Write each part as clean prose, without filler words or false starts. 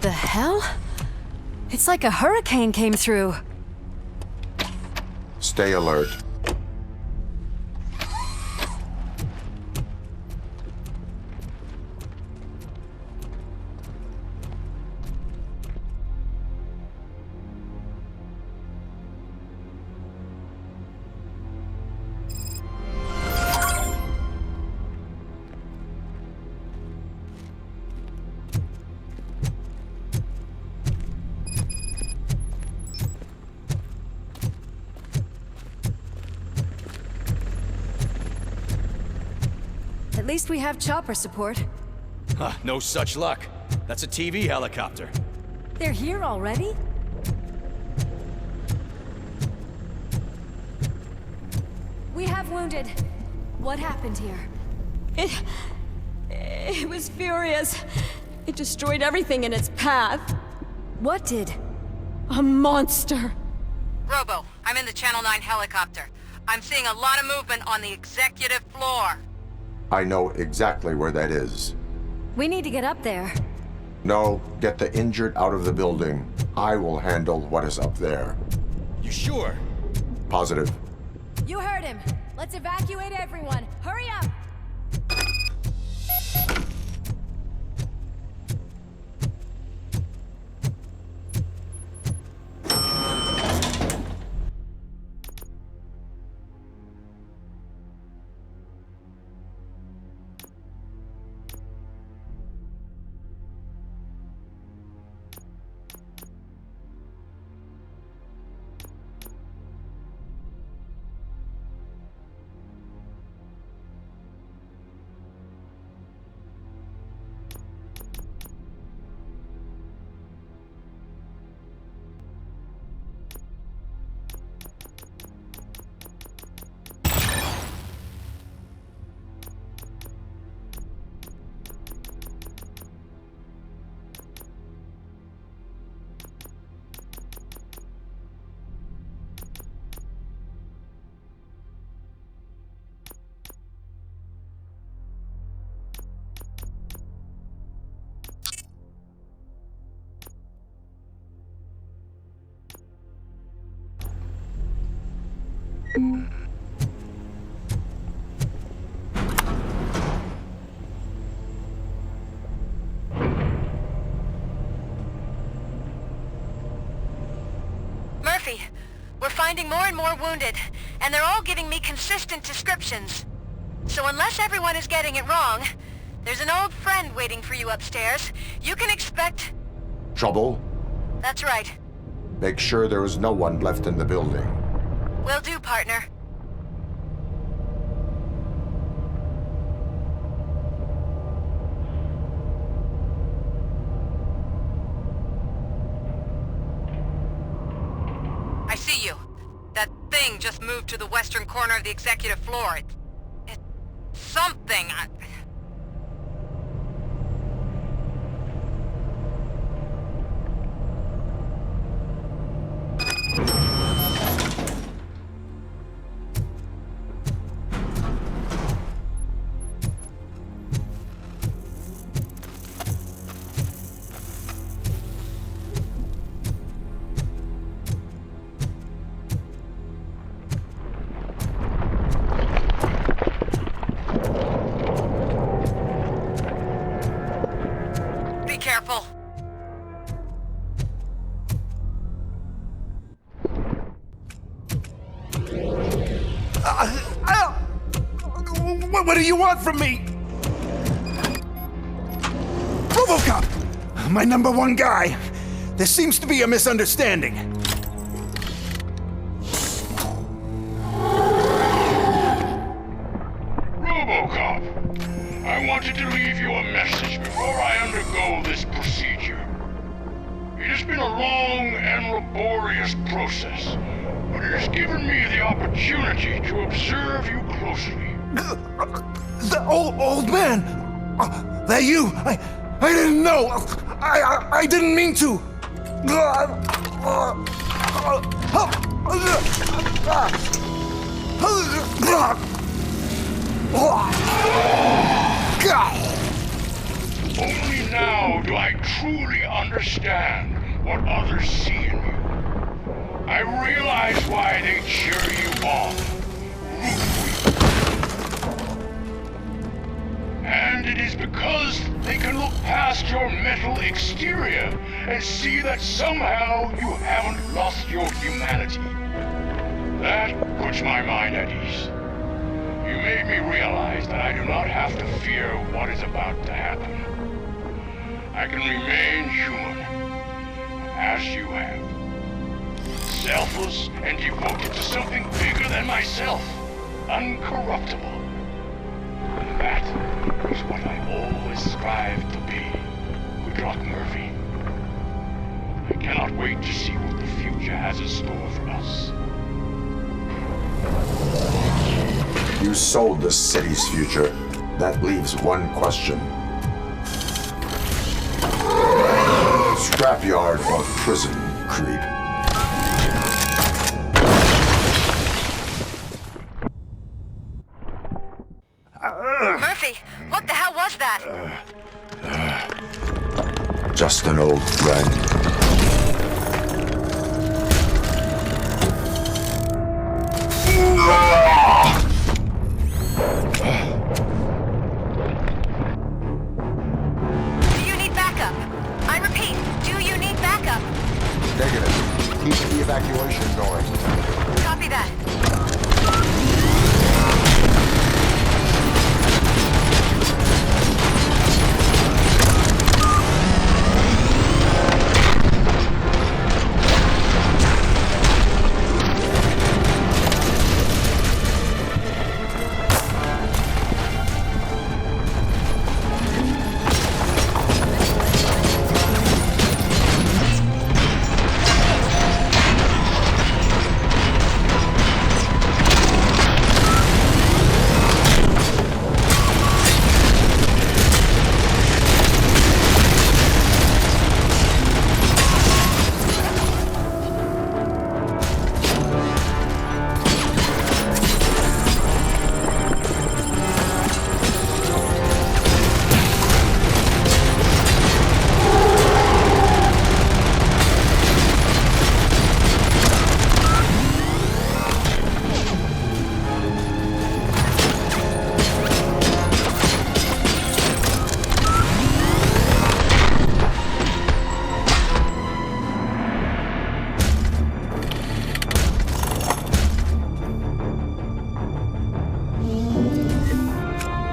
The hell? It's like a hurricane came through. Stay alert. At least we have chopper support. Huh, no such luck. That's a TV helicopter. They're here already? We have wounded. What happened here? It was furious. It destroyed everything in its path. What did? A monster. Robo, I'm in the Channel 9 helicopter. I'm seeing a lot of movement on the executive floor. I know exactly where that is. We need to get up there. No, get the injured out of the building. I will handle what is up there. You sure? Positive. You heard him. Let's evacuate everyone. Hurry up! Murphy, we're finding more and more wounded, and they're all giving me consistent descriptions. So unless everyone is getting it wrong, there's an old friend waiting for you upstairs. You can expect... Trouble? That's right. Make sure there is no one left in the building. Will do, partner. I see you. That thing just moved to the western corner of the executive floor. It's something. Be careful. What do you want from me? Robocop! My number one guy. There seems to be a misunderstanding. Robocop, I wanted to leave you a message before I undergo this procedure. It has been a long and laborious process, but it has given me the opportunity to observe you closely. The old man! That you? I didn't know! I didn't mean to! Only now do I truly understand understand what others see in you. I realize why they cheer you on, root for you. And it is because they can look past your metal exterior and see that somehow you haven't lost your humanity. That puts my mind at ease. You made me realize that I do not have to fear what is about to happen. I can remain human, as you have. Selfless and devoted to something bigger than myself. Uncorruptible. And that is what I always strive to be. Good luck, Murphy. I cannot wait to see what the future has in store for us. You sold the city's future. That leaves one question. Scrapyard or prison, creep? Murphy, what the hell was that? Just an old friend. Do you need backup? I repeat, do you need backup? Negative. Keep the evacuation going. Copy that.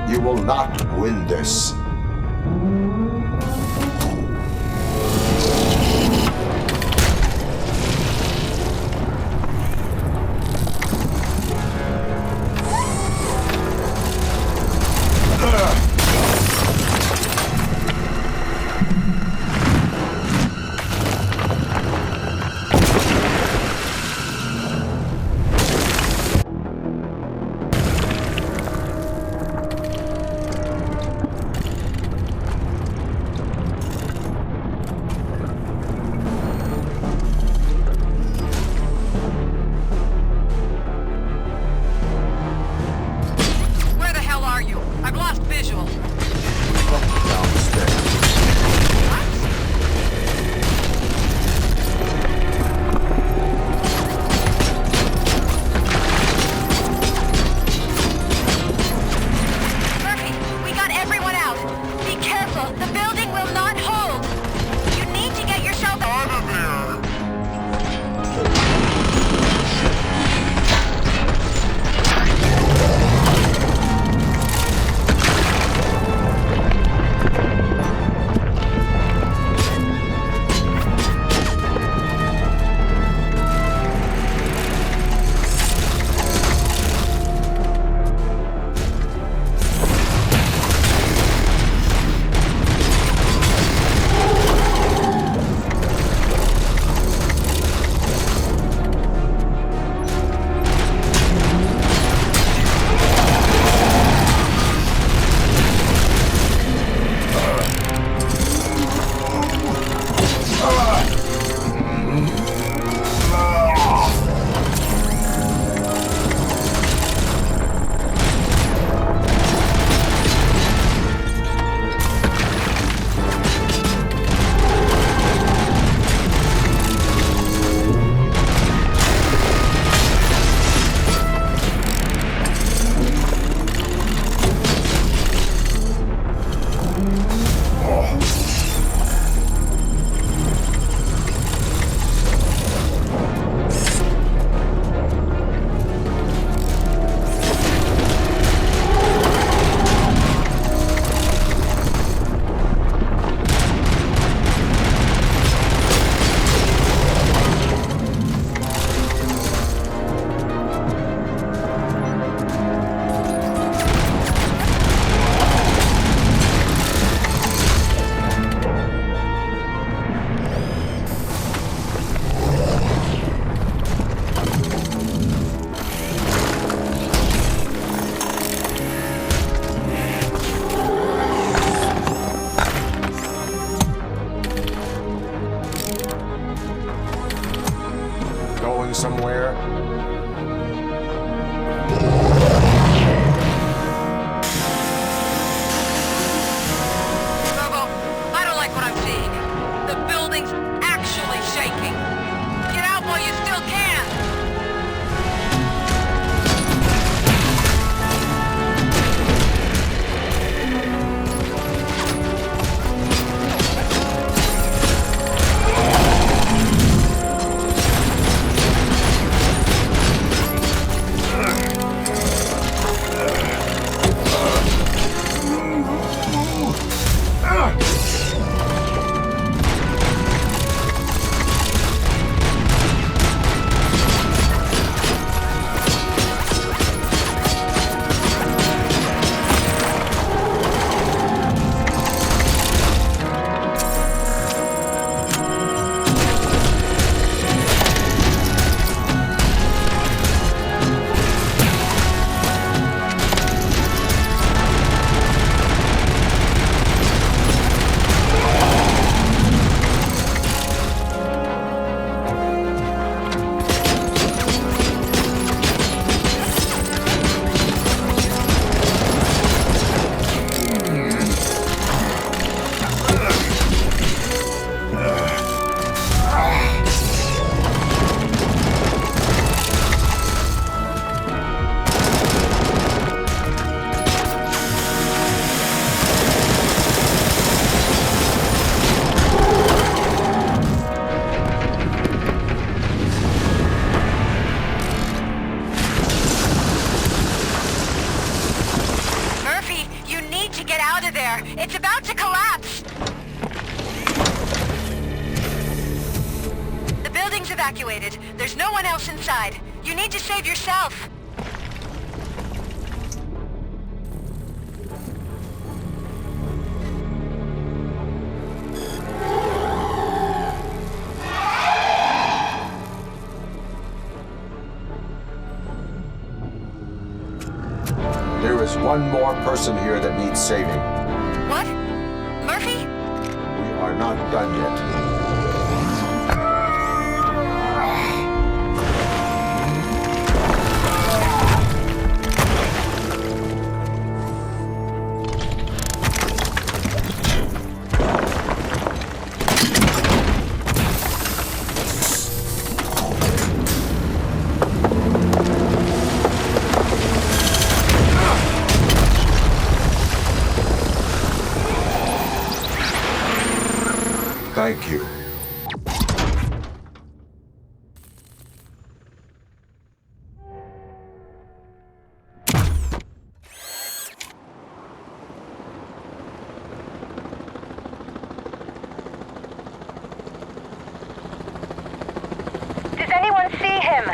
You will not win this. going somewhere? Robo, I don't like what I'm seeing. The building's actually shaking. Get out while you still can. It's about to collapse! The building's evacuated. There's no one else inside. You need to save yourself. There is one more person here that needs saving. What? Murphy? We are not done yet. Thank you. Does anyone see him?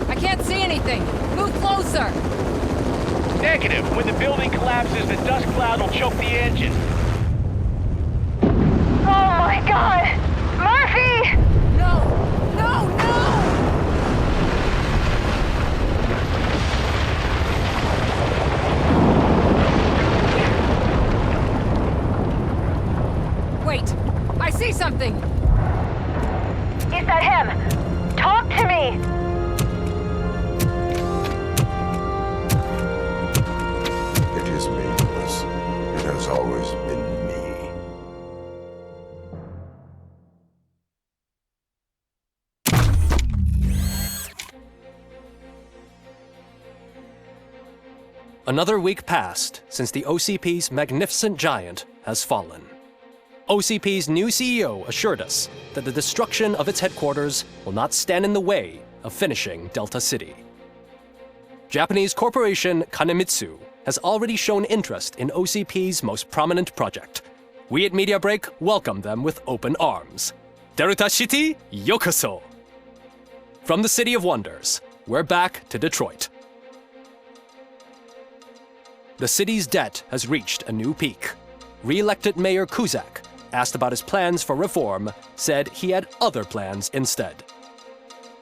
I can't see anything. Move closer. Negative. When the building collapses, the dust cloud will choke the engine. Oh my God! Murphy! No! No! No! Wait! I see something! Is that him? Talk to me! It is me, Liz. It has always been me. Another week passed since the OCP's magnificent giant has fallen. OCP's new CEO assured us that the destruction of its headquarters will not stand in the way of finishing Delta City. Japanese corporation Kanemitsu has already shown interest in OCP's most prominent project. We at Media Break welcome them with open arms. Delta City, yokoso! From the City of Wonders, we're back to Detroit. The city's debt has reached a new peak. Re-elected Mayor Kuzak, asked about his plans for reform, said he had other plans instead.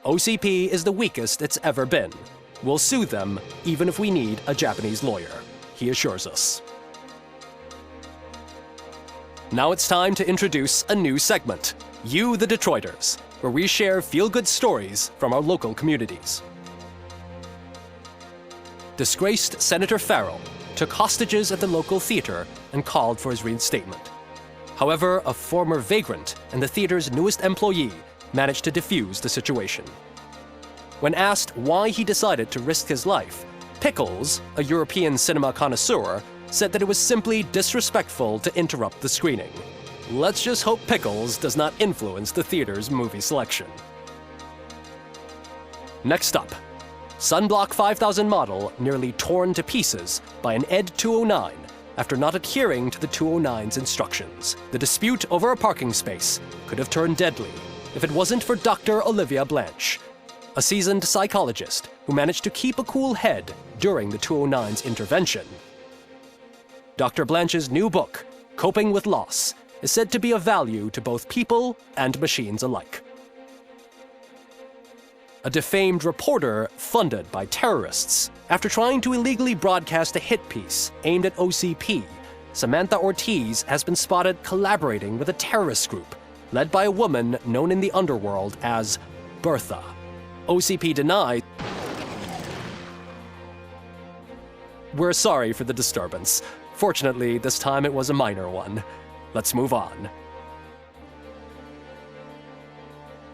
OCP is the weakest it's ever been. We'll sue them even if we need a Japanese lawyer, he assures us. Now it's time to introduce a new segment, You the Detroiters. where we share feel-good stories from our local communities. Disgraced Senator Farrell took hostages at the local theater and called for his reinstatement. However, a former vagrant and the theater's newest employee managed to defuse the situation. When asked why he decided to risk his life, Pickles, a European cinema connoisseur, said that it was simply disrespectful to interrupt the screening. Let's just hope Pickles does not influence the theater's movie selection. Next up, Sunblock 5000 model nearly torn to pieces by an ED 209 after not adhering to the 209's instructions. The dispute over a parking space could have turned deadly if it wasn't for Dr. Olivia Blanche, a seasoned psychologist who managed to keep a cool head during the 209's intervention. Dr. Blanche's new book, Coping with Loss, is said to be of value to both people and machines alike. A defamed reporter funded by terrorists. After trying to illegally broadcast a hit piece aimed at OCP, Samantha Ortiz has been spotted collaborating with a terrorist group led by a woman known in the underworld as Bertha. OCP denies. We're sorry for the disturbance. Fortunately, this time it was a minor one. Let's move on.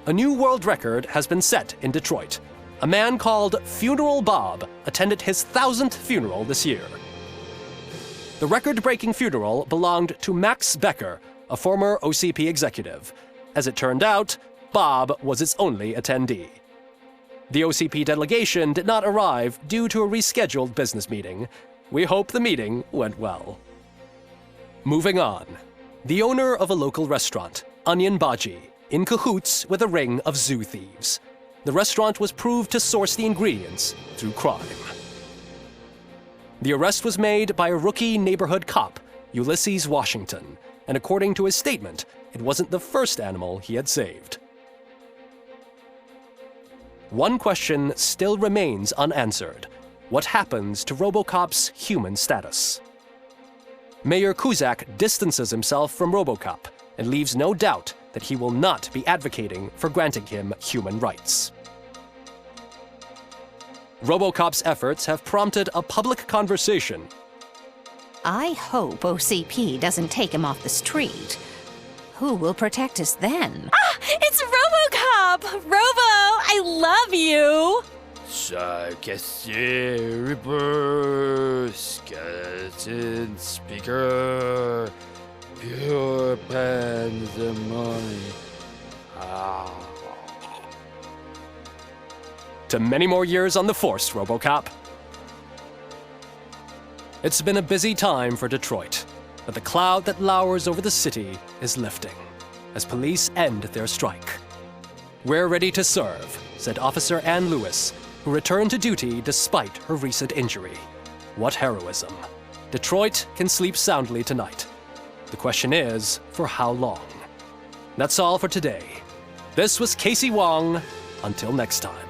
A new world record has been set in Detroit. A man called Funeral Bob attended his 1000th funeral this year. The record-breaking funeral belonged to Max Becker, a former OCP executive. As it turned out, Bob was its only attendee. The OCP delegation did not arrive due to a rescheduled business meeting. We hope the meeting went well. Moving on. The owner of a local restaurant, Onion Baji, in cahoots with a ring of zoo thieves. The restaurant was proved to source the ingredients through crime. The arrest was made by a rookie neighborhood cop, Ulysses Washington, and according to his statement, it wasn't the first animal he had saved. One question still remains unanswered. What happens to Robocop's human status? Mayor Cusack distances himself from Robocop and leaves no doubt that he will not be advocating for granting him human rights. Robocop's efforts have prompted a public conversation. I hope OCP doesn't take him off the street. Who will protect us then? Ah! It's Robocop! Robo, I love you! Reaper, skeleton speaker, pure pandemonium. To many more years on the force, Robocop. It's been a busy time for Detroit, but the cloud that lowers over the city is lifting as police end their strike. We're ready to serve, said Officer Ann Lewis, who returned to duty despite her recent injury. What heroism. Detroit can sleep soundly tonight. The question is, for how long? That's all for today. This was Casey Wong. Until next time.